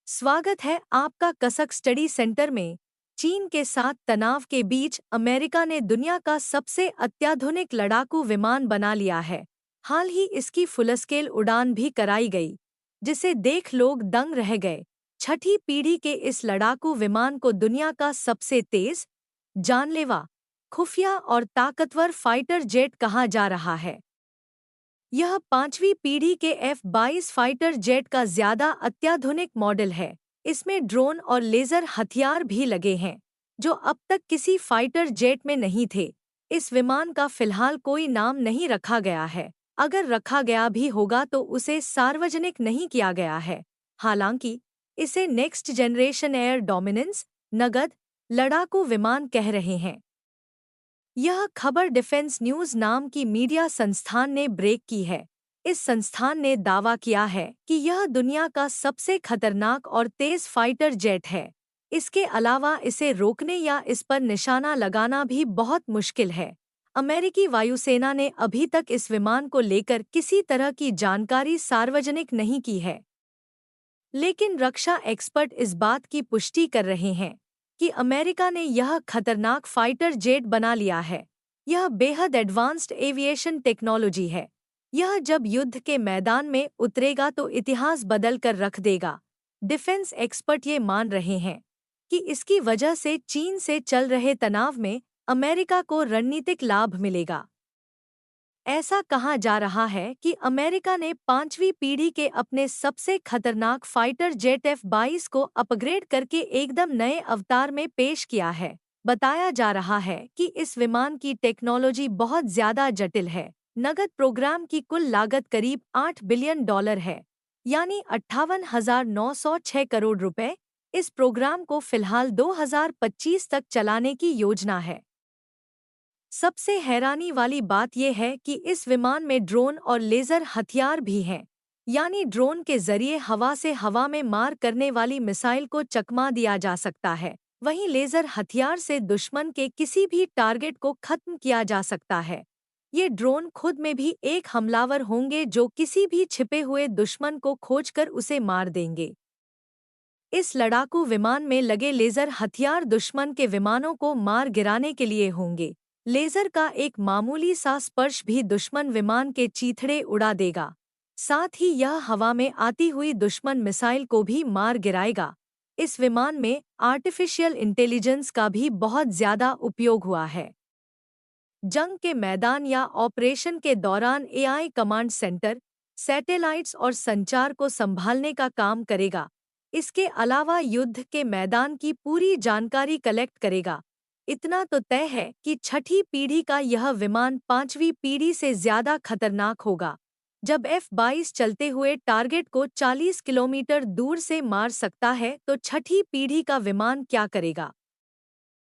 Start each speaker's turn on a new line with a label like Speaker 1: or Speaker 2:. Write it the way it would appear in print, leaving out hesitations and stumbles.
Speaker 1: स्वागत है आपका कसक स्टडी सेंटर में। चीन के साथ तनाव के बीच अमेरिका ने दुनिया का सबसे अत्याधुनिक लड़ाकू विमान बना लिया है। हाल ही इसकी फुल स्केल उड़ान भी कराई गई, जिसे देख लोग दंग रह गए। छठी पीढ़ी के इस लड़ाकू विमान को दुनिया का सबसे तेज, जानलेवा, खुफिया और ताकतवर फाइटर जेट कहा जा रहा है। यह पांचवी पीढ़ी के F-22 फाइटर जेट का ज्यादा अत्याधुनिक मॉडल है। इसमें ड्रोन और लेजर हथियार भी लगे हैं, जो अब तक किसी फाइटर जेट में नहीं थे। इस विमान का फिलहाल कोई नाम नहीं रखा गया है। अगर रखा गया भी होगा तो उसे सार्वजनिक नहीं किया गया है। हालांकि इसे नेक्स्ट जनरेशन एयर डोमिनेंस नगद लड़ाकू विमान कह रहे हैं। यह खबर डिफेंस न्यूज नाम की मीडिया संस्थान ने ब्रेक की है। इस संस्थान ने दावा किया है कि यह दुनिया का सबसे खतरनाक और तेज फाइटर जेट है। इसके अलावा इसे रोकने या इस पर निशाना लगाना भी बहुत मुश्किल है। अमेरिकी वायुसेना ने अभी तक इस विमान को लेकर किसी तरह की जानकारी सार्वजनिक नहीं की है। लेकिन रक्षा एक्सपर्ट इस बात की पुष्टि कर रहे हैं कि अमेरिका ने यह खतरनाक फाइटर जेट बना लिया है। यह बेहद एडवांस्ड एविएशन टेक्नोलॉजी है। यह जब युद्ध के मैदान में उतरेगा तो इतिहास बदल कर रख देगा। डिफेंस एक्सपर्ट ये मान रहे हैं कि इसकी वजह से चीन से चल रहे तनाव में अमेरिका को रणनीतिक लाभ मिलेगा। ऐसा कहा जा रहा है कि अमेरिका ने पांचवी पीढ़ी के अपने सबसे खतरनाक फाइटर जेट F-22 को अपग्रेड करके एकदम नए अवतार में पेश किया है। बताया जा रहा है कि इस विमान की टेक्नोलॉजी बहुत ज्यादा जटिल है। नगद प्रोग्राम की कुल लागत करीब $8 बिलियन है, यानी 58,906 करोड़ रुपए। इस प्रोग्राम को फिलहाल 2025 तक चलाने की योजना है। सबसे हैरानी वाली बात यह है कि इस विमान में ड्रोन और लेजर हथियार भी हैं, यानी ड्रोन के जरिए हवा से हवा में मार करने वाली मिसाइल को चकमा दिया जा सकता है। वहीं लेजर हथियार से दुश्मन के किसी भी टारगेट को खत्म किया जा सकता है। ये ड्रोन खुद में भी एक हमलावर होंगे जो किसी भी छिपे हुए दुश्मन को खोजकर उसे मार देंगे। इस लड़ाकू विमान में लगे लेजर हथियार दुश्मन के विमानों को मार गिराने के लिए होंगे। लेजर का एक मामूली सा स्पर्श भी दुश्मन विमान के चीथड़े उड़ा देगा। साथ ही यह हवा में आती हुई दुश्मन मिसाइल को भी मार गिराएगा। इस विमान में आर्टिफिशियल इंटेलिजेंस का भी बहुत ज्यादा उपयोग हुआ है। जंग के मैदान या ऑपरेशन के दौरान AI कमांड सेंटर, सैटेलाइट्स और संचार को संभालने का काम करेगा। इसके अलावा युद्ध के मैदान की पूरी जानकारी कलेक्ट करेगा। इतना तो तय है कि छठी पीढ़ी का यह विमान पांचवी पीढ़ी से ज्यादा खतरनाक होगा। जब F-22 चलते हुए टारगेट को 40 किलोमीटर दूर से मार सकता है तो छठी पीढ़ी का विमान क्या करेगा।